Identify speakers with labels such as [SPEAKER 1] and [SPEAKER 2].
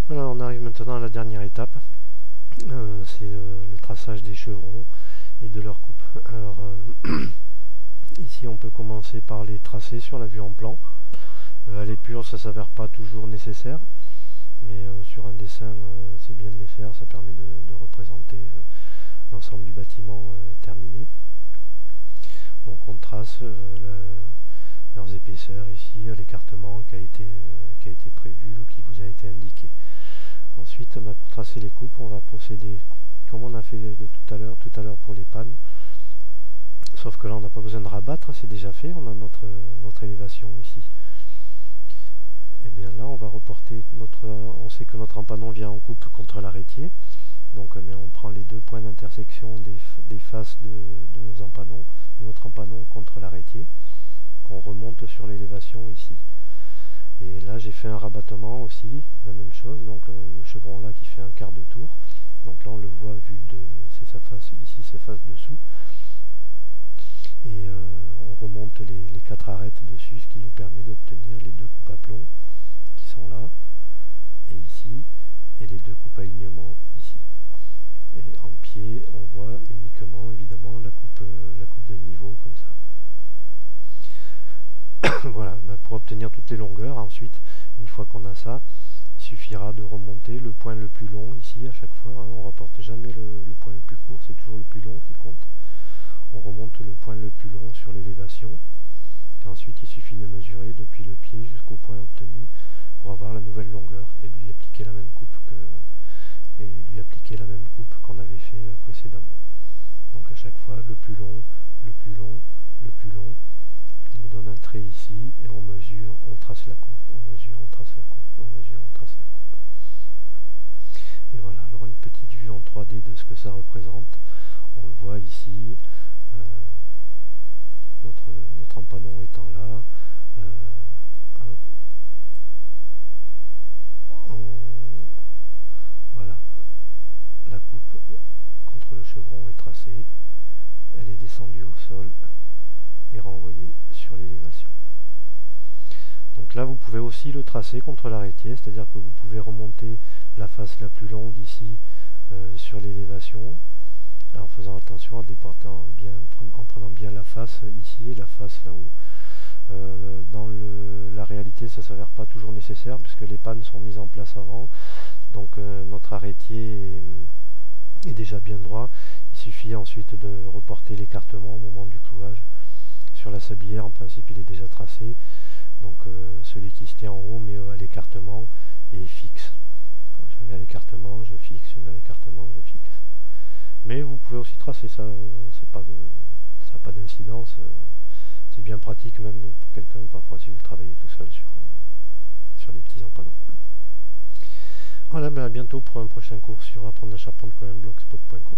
[SPEAKER 1] Voilà, on arrive maintenant à la dernière étape, c'est le traçage des chevrons et de leur coupe. Alors ici on peut commencer par les tracer sur la vue en plan. À l'épure ça s'avère pas toujours nécessaire, mais sur un dessin c'est bien de les faire, ça permet de représenter l'ensemble du bâtiment terminé. Donc on trace leurs épaisseurs ici, l'écartement qui a été prévu ou qui vous a été indiqué. Ensuite, pour tracer les coupes, on va procéder comme on a fait tout à l'heure pour les pannes. Sauf que là, on n'a pas besoin de rabattre, c'est déjà fait, on a notre élévation ici. Et bien là, on va reporter on sait que notre empanon vient en coupe contre l'arrêtier. Donc on prend les deux points d'intersection des faces de nos empanons, de notre empanon contre l'arrêtier. On remonte sur l'élévation ici. Et là j'ai fait un rabattement aussi, la même chose, donc le chevron là qui fait un quart de tour. Donc là on le voit vu c'est sa face ici, sa face dessous. Et on remonte les 4 arêtes dessus, ce qui nous permet d'obtenir les 2 coupes à plomb qui sont là et ici, et les 2 coupes à alignement ici. Et en pied on voit uniquement évidemment la coupe de niveau comme ça. Voilà, pour obtenir toutes les longueurs, ensuite, une fois qu'on a ça, il suffira de remonter le point le plus long ici à chaque fois, hein, on ne reporte jamais le point le plus court, c'est toujours le plus long qui compte. On remonte le point le plus long sur l'élévation, et ensuite il suffit de mesurer depuis le pied jusqu'au point obtenu pour avoir la nouvelle longueur et lui appliquer la même coupe qu'on avait fait précédemment. Donc à chaque fois le plus long, le plus long, le plus long, qui nous donne un trait ici, et on mesure, on trace la coupe, on mesure, on trace la coupe, on mesure, on trace la coupe. Et voilà, alors une petite vue en 3D de ce que ça représente. On le voit ici, notre empanon étant là. Voilà, la coupe contre le chevron est tracée, elle est descendue au sol et renvoyée sur l'élévation. Donc là vous pouvez aussi le tracer contre l'arrêtier, c'est-à-dire que vous pouvez remonter la face la plus longue ici sur l'élévation, en faisant attention à déporter en prenant bien la face ici et la face là-haut. Dans la réalité ça ne s'avère pas toujours nécessaire puisque les pannes sont mises en place avant, donc notre arrêtier est déjà bien droit. Il suffit ensuite de reporter l'écartement au moment du clouage. Sur la sablière en principe il est déjà tracé, donc celui qui se tient en haut met à l'écartement et fixe. Quand je mets à l'écartement, je fixe, je mets à l'écartement, je fixe. Mais vous pouvez aussi tracer, ça n'a pas d'incidence, c'est bien pratique même pour quelqu'un, parfois si vous travaillez tout seul sur les petits empanons. Voilà, à bientôt pour un prochain cours sur apprendre la charpente.blogspot.com.